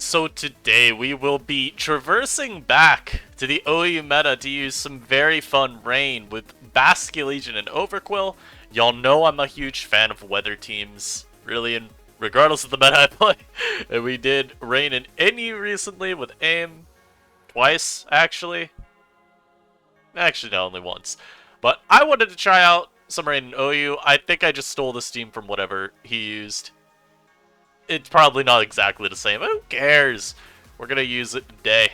so today we will be traversing back to the OU meta to use some very fun rain with Basculegion and Overqwil. Y'all know I'm a huge fan of weather teams, really, and regardless of the meta I play. And we did rain in NU recently with AIM twice, actually. Actually, no, only once. But I wanted to try out some rain in OU. I think I just stole this team from whatever he used. It's probably not exactly the same. Who cares? We're going to use it today.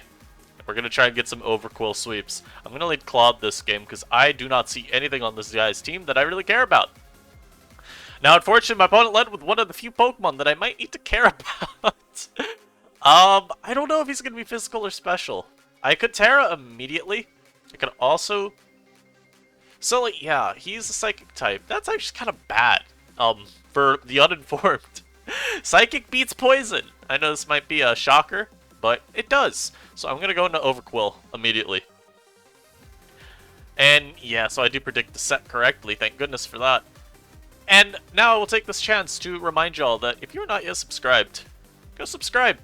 We're going to try and get some Overqwil sweeps. I'm going to lead Claude this game because I do not see anything on this guy's team that I really care about. Now, unfortunately, my opponent led with one of the few Pokemon that I might need to care about. I don't know if he's going to be physical or special. I could Terra immediately. I could also... So, like, yeah, he's a Psychic type. That's actually kind of bad, for the uninformed. Psychic beats Poison. I know this might be a shocker, but it does. So I'm going to go into Overqwil immediately. And yeah, so I do predict the set correctly. Thank goodness for that. And now I will take this chance to remind y'all that if you're not yet subscribed, go subscribe.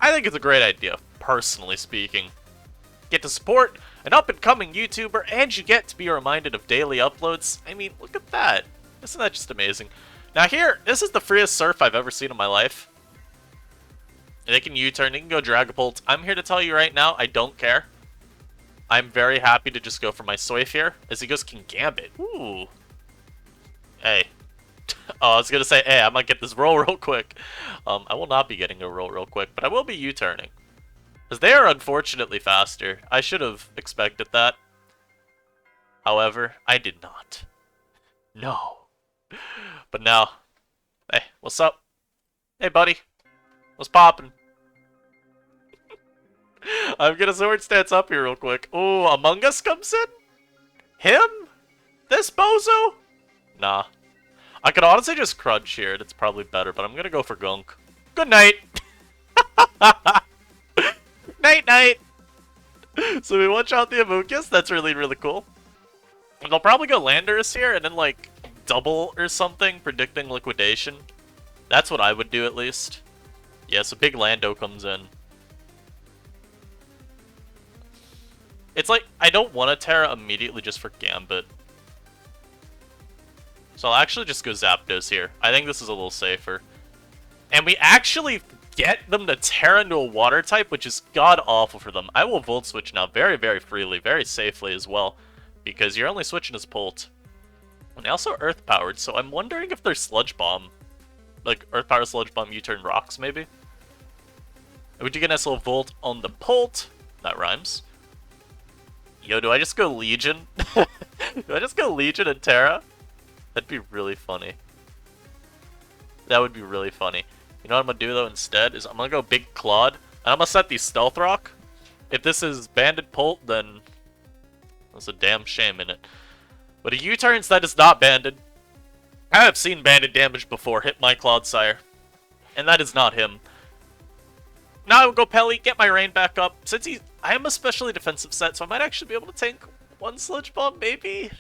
I think it's a great idea, personally speaking. Get to support an up-and-coming YouTuber, and you get to be reminded of daily uploads. I mean, look at that. Isn't that just amazing? Now here, this is the freest surf I've ever seen in my life. They can U-turn, they can go Dragapult. I'm here to tell you right now, I don't care. I'm very happy to just go for my Soif here, as he goes King Gambit. Ooh. Hey. Oh, I was gonna say, hey, I might get this roll real quick. I will not be getting a roll real quick, but I will be U-turning. Because they are unfortunately faster. I should have expected that. However, I did not. No. But now, hey, what's up? Hey, buddy. What's poppin'? I'm gonna sword stance up here real quick. Ooh, Among Us comes in? Him? This bozo? Nah. I could honestly just crunch here, and it's probably better, but I'm gonna go for Gunk. Good night! Night-night! So we one-shot the Amoonguss. That's really, really cool. And I'll probably go Landorus here, and then, like, double or something, predicting liquidation. That's what I would do, at least. Yeah, so big Lando comes in. It's like, I don't want to Terra immediately just for Gambit. So I'll actually just go Zapdos here. I think this is a little safer. And we actually get them to Terra into a water type, which is god-awful for them. I will Volt Switch now very, very freely, very safely as well. Because you're only switching as Pult. And also Earth-powered, so I'm wondering if there's Sludge Bomb. Like, Earth-powered Sludge Bomb, U-turn rocks, maybe? We do get a nice little Volt on the Pult. That rhymes. Yo, do I just go Legion? Do I just go Legion and Terra? That'd be really funny. That would be really funny. You know what I'm gonna do, though, instead? Is I'm gonna go Big Claude, and I'm gonna set the Stealth Rock. If this is Banded Pult, then there's a damn shame in it. But a U-turns that is not banded. I have seen banded damage before hit my Clodsire. And that is not him. Now I will go Pelly, get my Rain back up. Since I am a specially defensive set, so I might actually be able to tank one Sludge Bomb, maybe?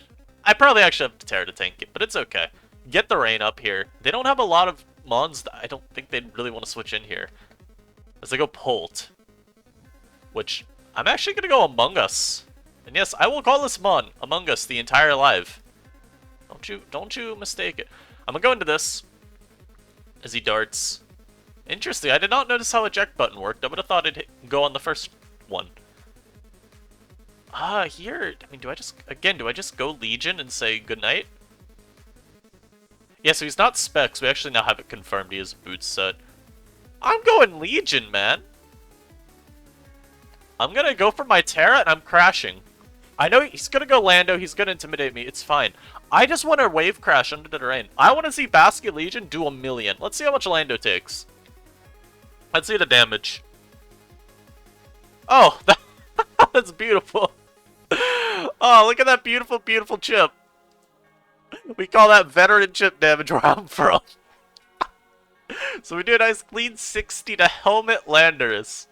I probably actually have to Terra to tank it, but it's okay. Get the Rain up here. They don't have a lot of Mons that I don't think they'd really want to switch in here. As they go Pult. Which, I'm actually going to go Among Us. And yes, I will call this Mon, Among Us, the entire live. Don't you mistake it. I'm gonna go into this as he darts. Interesting, I did not notice how eject button worked. I would have thought it'd go on the first one. Here, I mean, do I just go Legion and say goodnight? Yeah, so he's not Specs. We actually now have it confirmed he is a boot set. I'm going Legion, man. I'm gonna go for my Terra and I'm crashing. I know he's gonna go Lando, he's gonna intimidate me, it's fine. I just want to wave crash under the rain. I want to see Basculegion do 1,000,000. Let's see how much Lando takes. Let's see the damage. Oh, that's beautiful. Oh, look at that beautiful, beautiful chip. We call that veteran chip damage where I'm from. So we do a nice clean 60 to Helmet Landorus.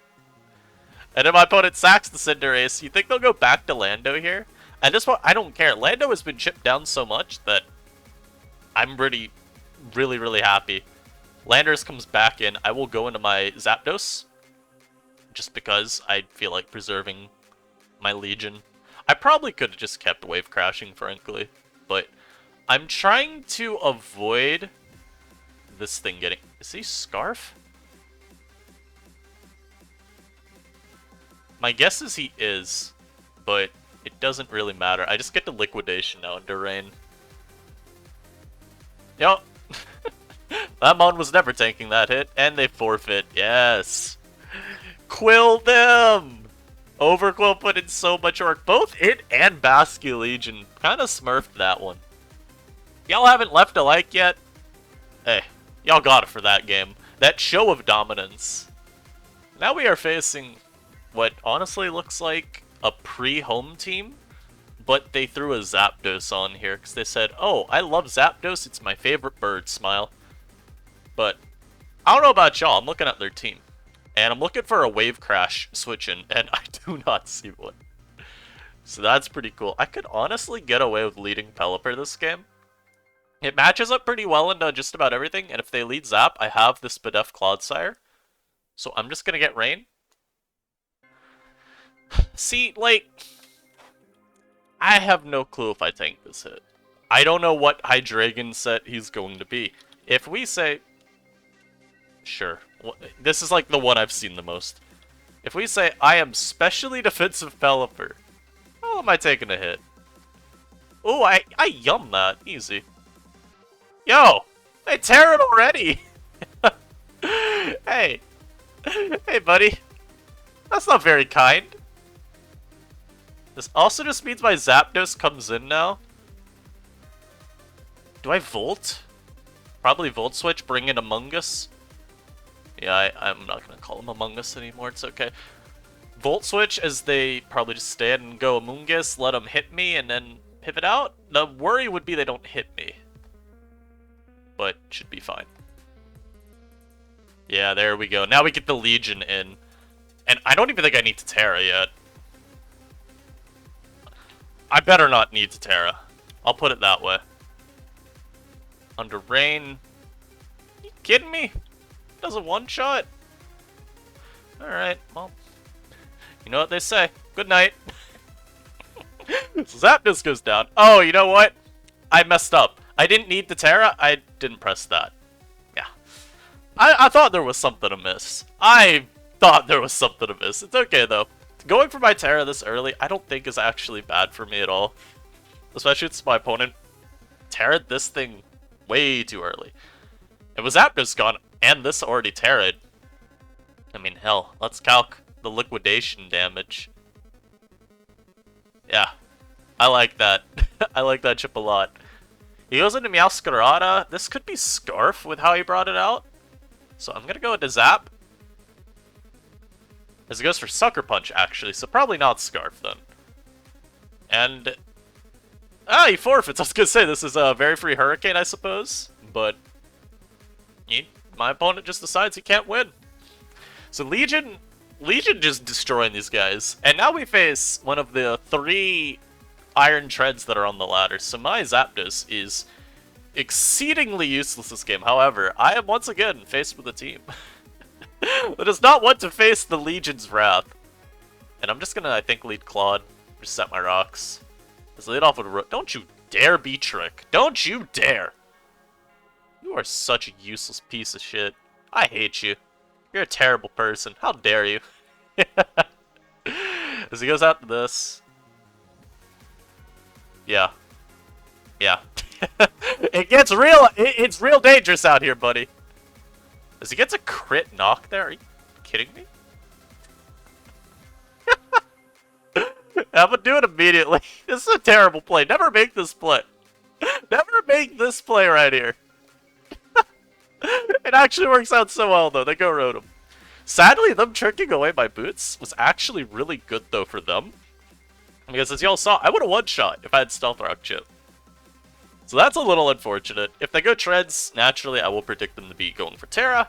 And then my opponent sacks the Cinderace. You think they'll go back to Lando here? At this point, I don't care. Lando has been chipped down so much that I'm really, really happy. Landers comes back in. I will go into my Zapdos, just because I feel like preserving my Legion. I probably could have just kept Wave Crashing, frankly, but I'm trying to avoid this thing getting... Is he Scarf? My guess is he is, but it doesn't really matter. I just get the Liquidation now into Rain. Yup. That Mon was never taking that hit, and they forfeit. Yes. Quill them! Overqwil put in so much work. Both it and Basculegion kind of smurfed that one. Y'all haven't left a like yet? Hey, y'all got it for that game. That show of dominance. Now we are facing what honestly looks like a pre-home team, but they threw a Zapdos on here because they said, oh, I love Zapdos, it's my favorite bird, smile. But I don't know about y'all, I'm looking at their team. And I'm looking for a Wave Crash switch in, and I do not see one. So that's pretty cool. I could honestly get away with leading Pelipper this game. It matches up pretty well into just about everything, and if they lead Zap, I have this Spadef Clodsire. So I'm just gonna get Rain. See, like, I have no clue if I tank this hit. I don't know what Hydreigon set he's going to be. If we say... Sure. This is like the one I've seen the most. If we say, I am specially defensive Pelipper, how am I taking a hit? Oh, I yum that. Easy. Yo! They tear it already! Hey. Hey, buddy. That's not very kind. This also just means my Zapdos comes in now. Do I Volt? Probably Volt Switch, bring in Among Us. Yeah, I'm not going to call him Among Us anymore, it's okay. Volt Switch as they probably just stand and go Among Us, let them hit me, and then pivot out. The worry would be they don't hit me. But should be fine. Yeah, there we go. Now we get the Legion in. And I don't even think I need to Terra yet. I better not need to Terra. I'll put it that way. Under Rain. You kidding me? Does a one-shot? Alright, well. You know what they say. Good night. So Zapdos goes down. Oh, you know what? I messed up. I didn't need the Terra. I didn't press that. Yeah. I thought there was something amiss. I thought there was something amiss. It's okay, though. Going for my Terra this early, I don't think is actually bad for me at all. Especially since my opponent Terra'd this thing way too early. It was Zapdos gone, and this already Terra'd. I mean, hell, let's calc the liquidation damage. Yeah, I like that. I like that chip a lot. He goes into Meowscarada. This could be Scarf with how he brought it out. So I'm gonna go into Zap. As it goes for Sucker Punch, actually, so probably not Scarf, then. And... ah, he forfeits. I was gonna say, this is a very free Hurricane, I suppose. But... my opponent just decides he can't win. So Legion just destroying these guys. And now we face one of the 3 Iron Treads that are on the ladder. So my Zapdos is exceedingly useless this game. However, I am once again faced with a team that does not want to face the Legion's wrath. And I'm just gonna, I think, lead Claude. Just set my rocks. Let's lead off with a Don't you dare be Trick. Don't you dare. You are such a useless piece of shit. I hate you. You're a terrible person. How dare you? As he goes out to this. Yeah. Yeah. It gets real. It's real dangerous out here, buddy. As he gets a crit knock there. Are you kidding me? I'm gonna do it immediately. This is a terrible play. Never make this play. Never make this play right here. It actually works out so well, though. They go Rotom. Sadly, them tricking away my boots was actually really good, though, for them. Because as y'all saw, I would have one-shot if I had Stealth Rock Chip. So that's a little unfortunate. If they go Treads, naturally, I will predict them to be going for Terra.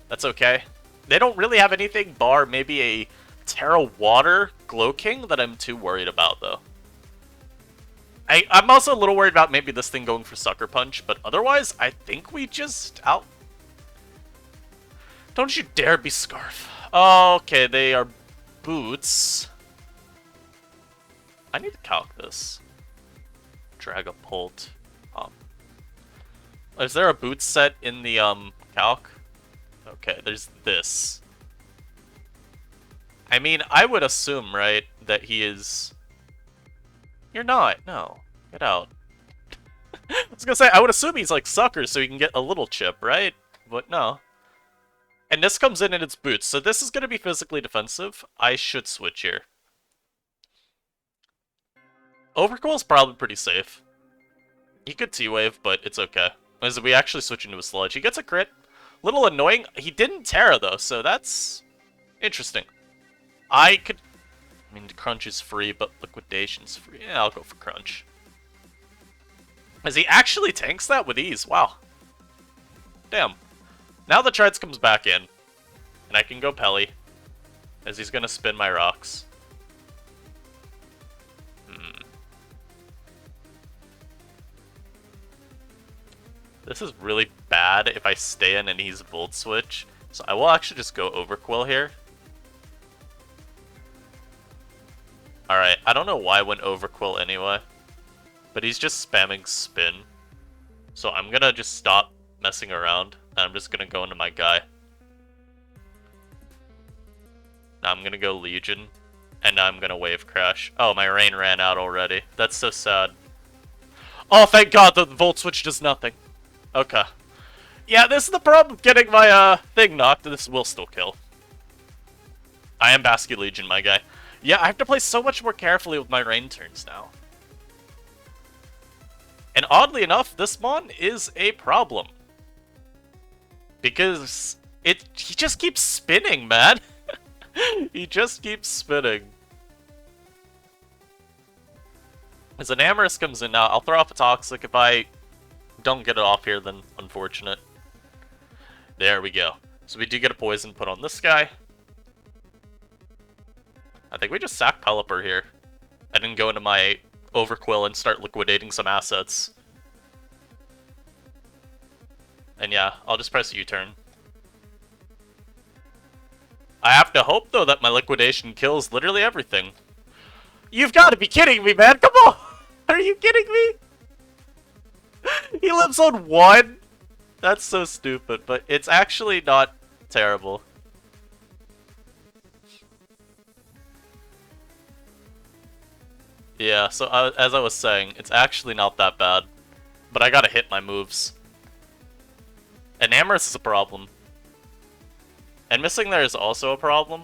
That's okay. They don't really have anything bar maybe a Terra Water Glow King that I'm too worried about, though. I'm also a little worried about maybe this thing going for Sucker Punch, but otherwise, I think we just Don't you dare be Scarf. Okay, they are boots. I need to calc this. Dragapult. Is there a boot set in the calc? Okay, there's this. I mean, I would assume, right, that he is... You're not. No. Get out. I was gonna say, I would assume he's like Sucker so he can get a little chip, right? But no. And this comes in its boots, so this is gonna be physically defensive. I should switch here. Overqwil's probably pretty safe. He could T-Wave, but it's okay. As we actually switch into a Sludge. He gets a crit. Little annoying. He didn't Terra, though, so that's interesting. I mean, Crunch is free, but Liquidation's free. Yeah, I'll go for Crunch. As he actually tanks that with ease. Wow. Damn. Now the Trides comes back in. And I can go Pelly. As he's gonna spin my rocks. This is really bad if I stay in and he's Volt Switch. So I will actually just go Overqwil here. Alright, I don't know why I went Overqwil anyway. But he's just spamming Spin. So I'm gonna just stop messing around. And I'm just gonna go into my guy. Now I'm gonna go Legion. And now I'm gonna Wave Crash. Oh, my Rain ran out already. That's so sad. Oh, thank God the Volt Switch does nothing. Okay. Yeah, this is the problem, getting my thing knocked. This will still kill. I am Basculegion, my guy. Yeah, I have to play so much more carefully with my Rain turns now. And oddly enough, this Mon is a problem. Because he just keeps spinning, man. He just keeps spinning. As an Amorous comes in now, I'll throw off a Toxic. If I don't get it off here, then unfortunate. There we go. So we do get a Poison put on this guy. I think we just sack Pelipper here. I didn't go into my Overqwil and start liquidating some assets. And yeah, I'll just press U-turn. I have to hope, though, that my liquidation kills literally everything. You've got to be kidding me, man! Come on! Are you kidding me? He lives on 1? That's so stupid, but it's actually not terrible. Yeah, so as I was saying, it's actually not that bad. But I gotta hit my moves. And Amorous is a problem. And missing there is also a problem.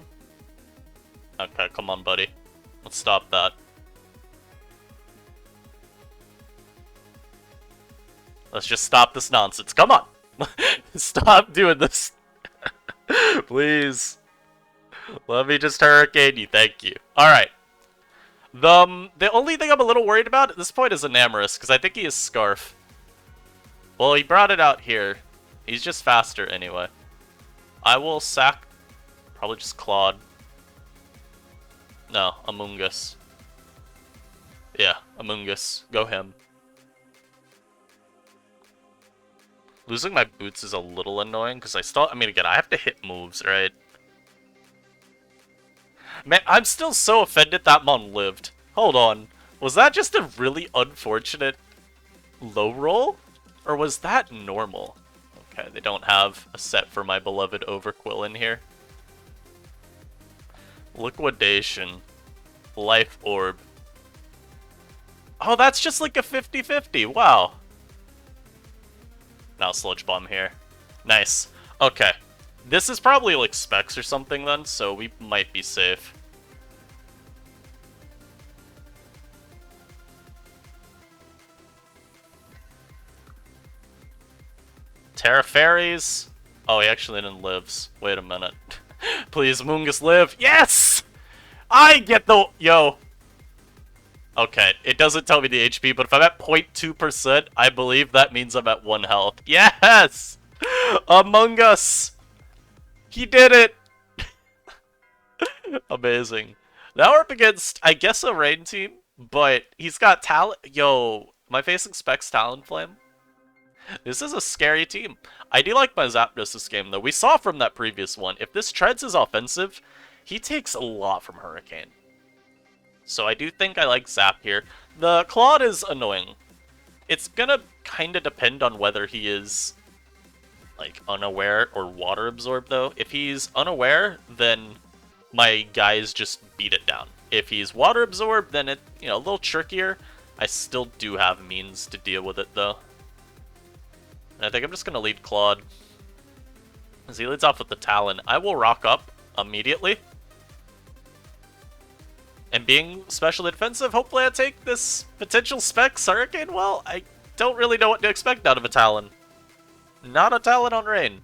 Okay, come on, buddy. Let's stop that. Let's just stop this nonsense. Come on! Stop doing this. Please. Let me just Hurricane you. Thank you. Alright. The only thing I'm a little worried about at this point is Enamorous, because I think he is Scarf. Well, he brought it out here. He's just faster anyway. I will sack... Probably just Claude. No, Amoonguss. Yeah, Amoonguss. Go him. Losing my boots is a little annoying, because I mean, again, I have to hit moves, right? Man, I'm still so offended that Mon lived. Hold on. Was that just a really unfortunate low roll? Or was that normal? Okay, they don't have a set for my beloved Overqwil in here. Liquidation. Life Orb. Oh, that's just like a 50-50. Wow. Now Sludge Bomb here. Nice. Okay. This is probably like Specs or something then, so we might be safe. Terra Fairies. Oh, he actually didn't live. Wait a minute. Please, Amoonguss live. Yes! I get the... Yo. Okay, it doesn't tell me the HP, but if I'm at 0.2%, I believe that means I'm at 1 health. Yes! Among Us! He did it! Amazing. Now we're up against, I guess, a Rain team, but he's got Talon... Yo, am I facing Specs Talonflame? This is a scary team. I do like my Zapdos this game, though. We saw from that previous one, if this Treads is offensive, he takes a lot from Hurricane. So I do think I like Zap here. The Claude is annoying. It's gonna kind of depend on whether he is, like, unaware or water absorbed, though. If he's unaware, then my guys just beat it down. If he's water absorbed, then it, you know, a little trickier. I still do have means to deal with it, though. And I think I'm just gonna lead Claude. As he leads off with the Talon, I will rock up immediately. And being specially defensive, hopefully I take this potential Specs Hurricane. Well, I don't really know what to expect out of a Talon. Not a Talon on Rain.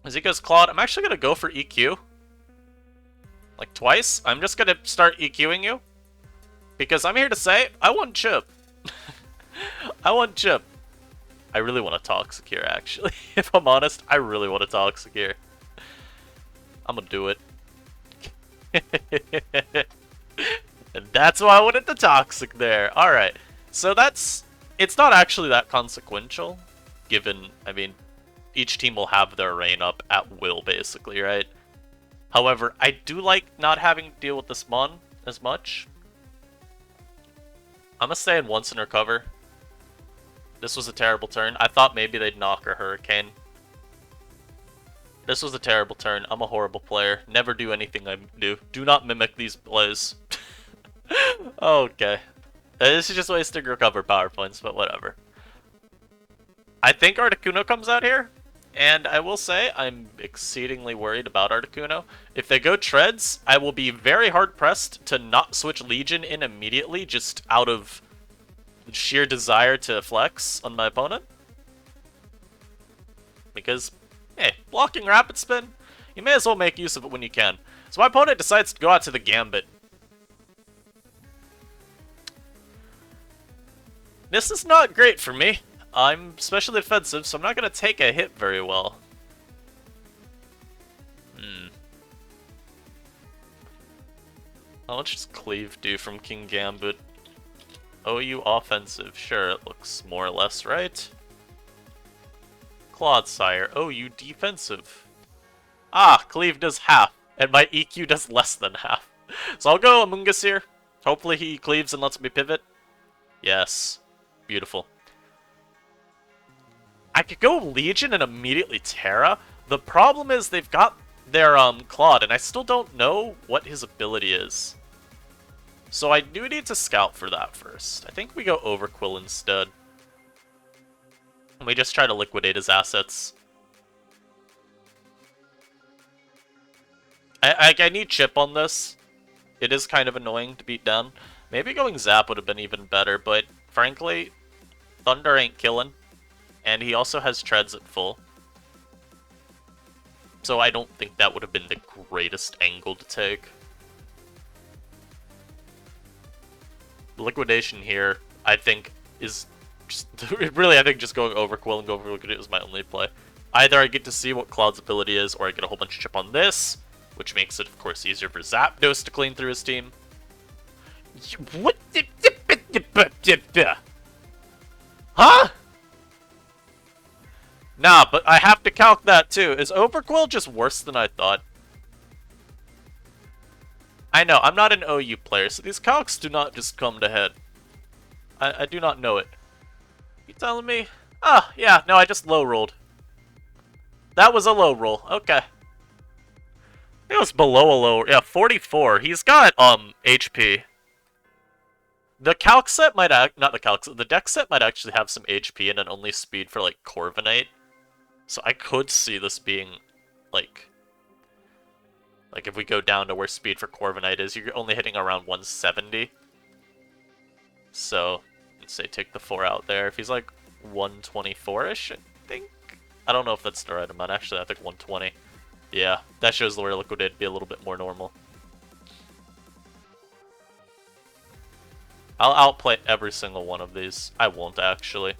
As he goes Claude, I'm actually going to go for EQ. Like twice. I'm just going to start EQing you. Because I'm here to say, I want Chip. I want Chip. I really want a Toxic here, actually. If I'm honest, I really want a Toxic here. I'm going to do it. And that's why I wanted the Toxic there. Alright, so that's... It's not actually that consequential, given, I mean, each team will have their Rain up at will, basically, right? However, I do like not having to deal with this Mon as much. I'm gonna stay in once and recover. This was a terrible turn. I thought maybe they'd knock a Hurricane. This was a terrible turn. I'm a horrible player. Never do anything I do. Do not mimic these plays. Okay. This is just wasting recover power points, but whatever. I think Articuno comes out here, and I will say I'm exceedingly worried about Articuno. If they go Treads, I will be very hard-pressed to not switch Legion in immediately, just out of sheer desire to flex on my opponent. Because... hey, blocking Rapid Spin, you may as well make use of it when you can. So my opponent decides to go out to the Gambit. This is not great for me. I'm specially defensive, so I'm not going to take a hit very well. How much does Cleave do from King Gambit? OU offensive, sure, it looks more or less right. Clodsire, OU defensive. Ah, Cleave does half, and my EQ does less than half. So I'll go Amoonguss here. Hopefully he cleaves and lets me pivot. Yes. Beautiful. I could go Legion and immediately Terra. The problem is they've got their Claude, and I still don't know what his ability is. So I do need to scout for that first. I think we go Overqwil instead. And we just try to liquidate his assets. I need Chip on this. It is kind of annoying to beat down. Maybe going Zap would have been even better, but frankly, Thunder ain't killing. And he also has Treads at full. So I don't think that would have been the greatest angle to take. Liquidation here, I think, is just... really, I think just going Overqwil and going for Liquidate is my only play. Either I get to see what Cloud's ability is, or I get a whole bunch of Chip on this, which makes it, of course, easier for Zapdos to clean through his team. What? Huh? Nah, but I have to calc that too. Is Overqwil just worse than I thought? I know, I'm not an OU player, so these calcs do not just come to head. I do not know it. You telling me? Ah, yeah, no, I just low rolled. That was a low roll, okay. It was below a low, yeah, 44. He's got, HP. The calc set might not the calc set, the deck set might actually have some HP and an only speed for, like, Corviknight. So I could see this being, like if we go down to where speed for Corviknight is, you're only hitting around 170. So, let's say take the 4 out there. If he's like 124-ish, I think. I don't know if that's the right amount. Actually, I think 120. Yeah, that shows the where Liquidate would be a little bit more normal. I'll outplay every single one of these. I won't, actually.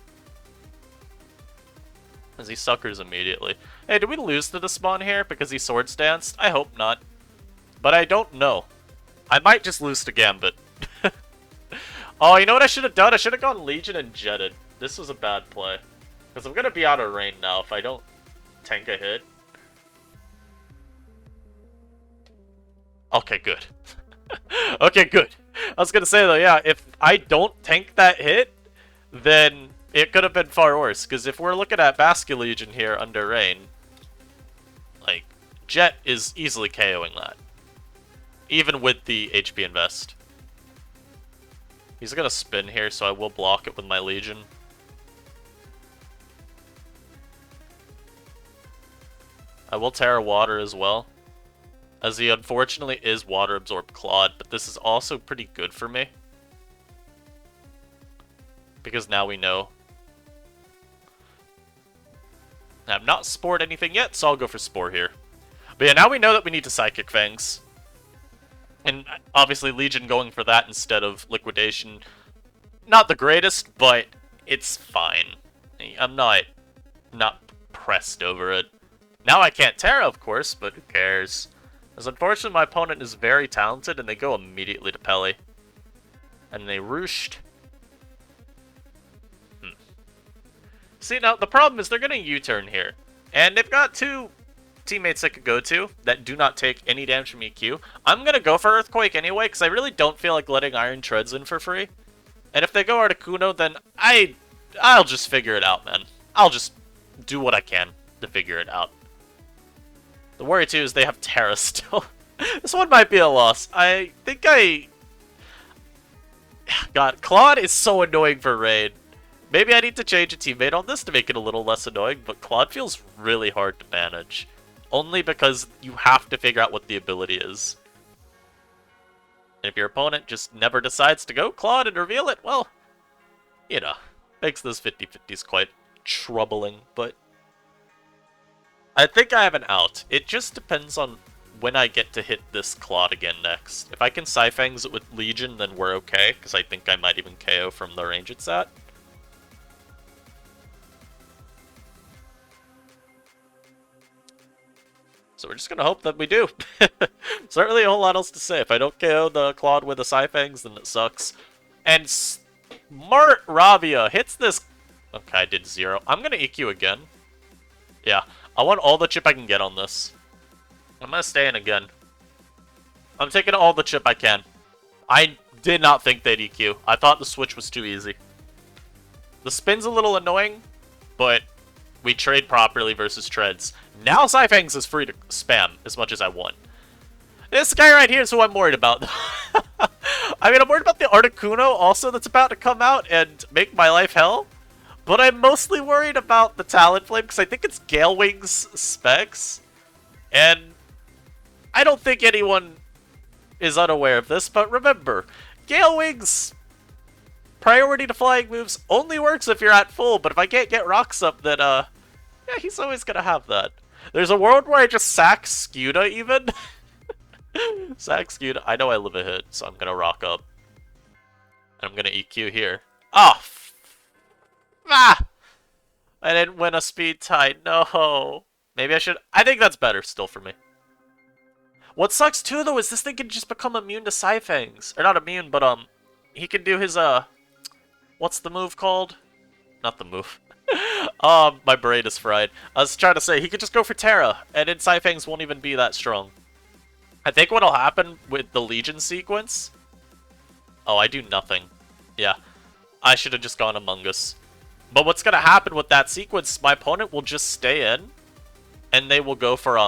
As he suckers immediately. Hey, did we lose to the spawn here because he Swords Danced? I hope not. But I don't know. I might just lose to Gambit. Oh, you know what I should have done? I should have gone Legion and jetted. This was a bad play. Because I'm going to be out of range now if I don't tank a hit. Okay, good. Okay, good. I was going to say, though, yeah, if I don't tank that hit, then it could have been far worse. Because if we're looking at Basculegion here under rain, like, Jet is easily KOing that. Even with the HP invest. He's going to spin here, so I will block it with my Legion. I will Terra Water as well, as he unfortunately is Water Absorb Claude, but this is also pretty good for me. Because now we know. I've not spored anything yet, so I'll go for Spore here. But yeah, now we know that we need to Psychic Fangs. And obviously Legion going for that instead of Liquidation. Not the greatest, but it's fine. I'm not pressed over it. Now I can't Terra, of course, but who cares? As unfortunately my opponent is very talented, and they go immediately to Pele. And they rooshed. See, now the problem is they're going to U-turn here. And they've got two teammates they could go to that do not take any damage from EQ. I'm going to go for Earthquake anyway, because I really don't feel like letting Iron Treads in for free. And if they go Articuno, then I'll just figure it out, man. I'll just do what I can to figure it out. The worry, too, is they have Terra still. This one might be a loss. I think God, Claude is so annoying for Raid. Maybe I need to change a teammate on this to make it a little less annoying, but Claude feels really hard to manage. Only because you have to figure out what the ability is. And if your opponent just never decides to go Claude and reveal it, well, you know, makes those 50-50s quite troubling, but I think I have an out. It just depends on when I get to hit this Claude again next. If I can Scyfangs it with Legion, then we're okay, because I think I might even KO from the range it's at. So we're just going to hope that we do. There's not really a whole lot else to say. If I don't KO the Claude with the Scyfangs, then it sucks. And Smart Ravia hits this. Okay, I did 0. I'm going to EQ again. Yeah, I want all the chip I can get on this. I'm going to stay in again. I'm taking all the chip I can. I did not think they'd EQ. I thought the switch was too easy. The spin's a little annoying, but we trade properly versus Treads. Now Scyfangs is free to spam as much as I want. This guy right here is who I'm worried about. I mean, I'm worried about the Articuno also that's about to come out and make my life hell. But I'm mostly worried about the Talonflame because I think it's Gale Wings specs. And I don't think anyone is unaware of this, but remember, Gale Wings priority to flying moves only works if you're at full, but if I can't get rocks up, then yeah, he's always gonna have that. There's a world where I just sack Scuda even. Sack Scuda. I know I live a hit, so I'm gonna rock up. And I'm gonna EQ here. Oh! Ah! I didn't win a speed tie. No. Maybe I should. I think that's better still for me. What sucks too though is this thing can just become immune to Scyfangs. Or not immune, but he can do his what's the move called? Not the move. My brain is fried. I was trying to say, he could just go for Terra, and then Scyfangs won't even be that strong. I think what'll happen with the Legion sequence... Oh, I do nothing. Yeah. I should have just gone Among Us. But what's gonna happen with that sequence, my opponent will just stay in, and they will go for,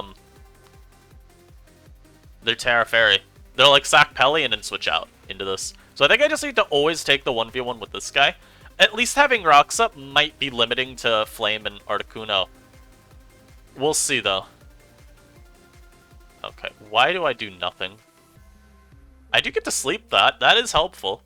their Terra Fairy. They'll, like, sack Pele and then switch out into this. So I think I just need to always take the 1v1 with this guy. At least having rocks up might be limiting to Flame and Articuno. We'll see, though. Okay, why do I do nothing? I do get to sleep that. That is helpful.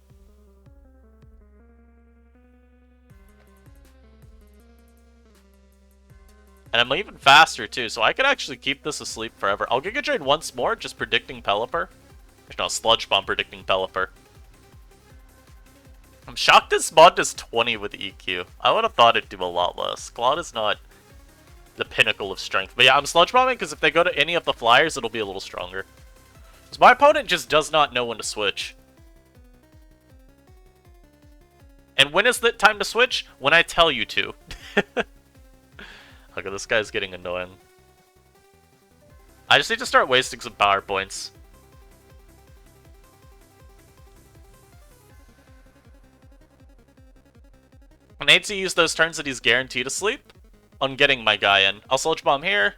And I'm even faster, too, so I could actually keep this asleep forever. I'll Giga Drain once more, just predicting Pelipper. No, Sludge Bomb predicting Pelipper. I'm shocked this mod does 20 with EQ. I would have thought it'd do a lot less. Claude is not the pinnacle of strength. But yeah, I'm Sludge Bombing because if they go to any of the flyers, it'll be a little stronger. Because my opponent just does not know when to switch. And when is the time to switch? When I tell you to. Okay, this guy's getting annoying. I just need to start wasting some power points. I need to use those turns that he's guaranteed to sleep on getting my guy in. I'll Sludge Bomb here.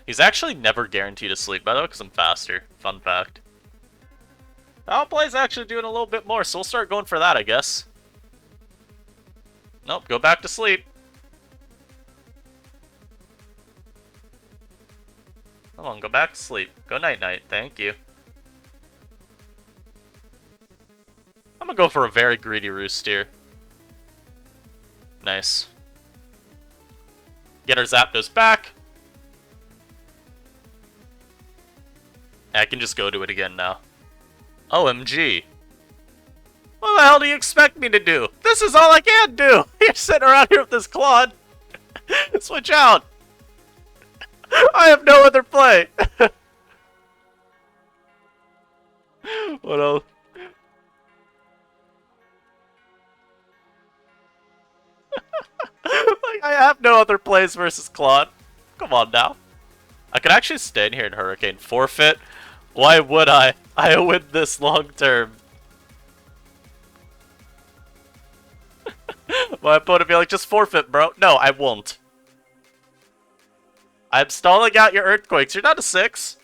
He's actually never guaranteed to sleep, by the way, because I'm faster. Fun fact. Outplay's actually doing a little bit more, so we'll start going for that, I guess. Nope, go back to sleep. Come on, go back to sleep. Go night-night, thank you. I'm gonna go for a very greedy roost here. Nice. Get our Zapdos back. I can just go to it again now. OMG. What the hell do you expect me to do? This is all I can do! You're sitting around here with this Claude. Switch out! I have no other play! What else? Like, I have no other plays versus Claude. Come on now. I could actually stay in here in Hurricane. Forfeit? Why would I? I win this long term. My opponent be like, just forfeit, bro. No, I won't. I'm stalling out your Earthquakes. You're not a 6.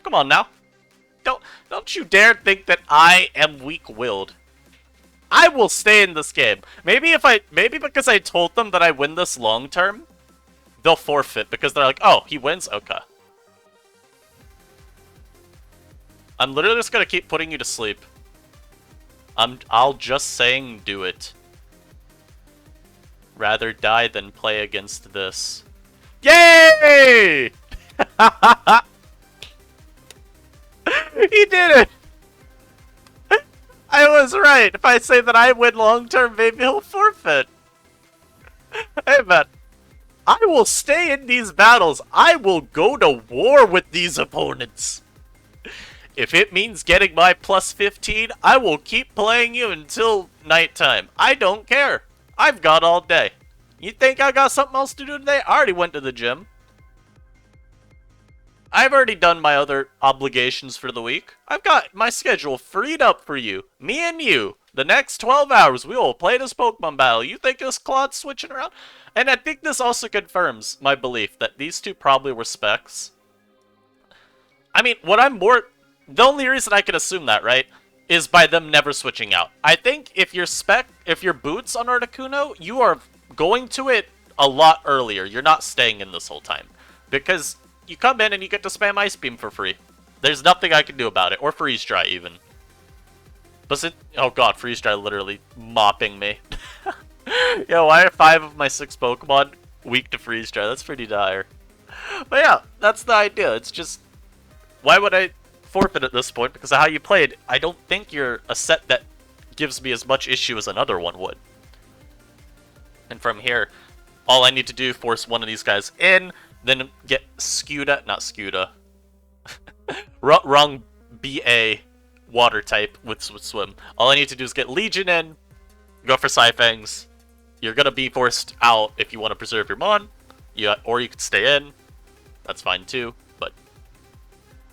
Come on now. Don't you dare think that I am weak-willed. I will stay in this game. Maybe because I told them that I win this long term, they'll forfeit because they're like, oh, he wins? Okay. I'm literally just gonna keep putting you to sleep. I'll just saying do it. Rather die than play against this. Yay! He did it! I was right. If I say that I win long term, maybe he'll forfeit. Hey man, I will stay in these battles. I will go to war with these opponents. If it means getting my plus 15, I will keep playing you until nighttime. I don't care. I've got all day. You think I got something else to do today? I already went to the gym. I've already done my other obligations for the week. I've got my schedule freed up for you. Me and you. The next 12 hours, we will play this Pokemon battle. You think this Claude's switching around? And I think this also confirms my belief that these two probably were specs. I mean, the only reason I could assume that, right, is by them never switching out. I think if you're boots on Articuno, you are going to it a lot earlier. You're not staying in this whole time. Because you come in and you get to spam Ice Beam for free. There's nothing I can do about it. Or Freeze Dry, even. But oh god, Freeze Dry literally mopping me. Yo, why are 5 of my 6 Pokemon weak to Freeze Dry? That's pretty dire. But yeah, that's the idea. It's just, why would I forfeit at this point? Because of how you played, I don't think you're a set that gives me as much issue as another one would. And from here, all I need to do, force one of these guys in, then get not Scuda. Wrong BA water type with Swim. All I need to do is get Legion in, go for Scyfangs. You're gonna be forced out if you want to preserve your Mon. Or you could stay in. That's fine too, but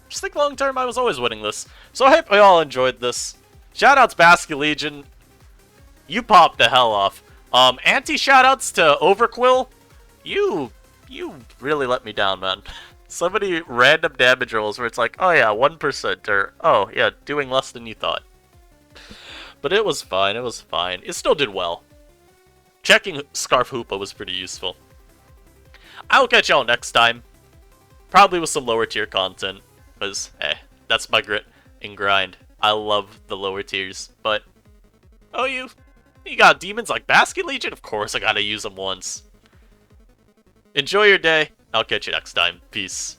just think long term, I was always winning this. So I hope you all enjoyed this. Shoutouts Basculegion. You popped the hell off. Anti-shoutouts to Overqwil. You really let me down, man. So many random damage rolls where it's like, oh yeah, 1%, or oh yeah, doing less than you thought. But it was fine, it was fine. It still did well. Checking Scarf Hoopa was pretty useful. I will catch y'all next time. Probably with some lower tier content. Because, hey, that's my grit and grind. I love the lower tiers. But, oh, you got demons like Basculegion? Of course I gotta use them once. Enjoy your day. I'll catch you next time. Peace.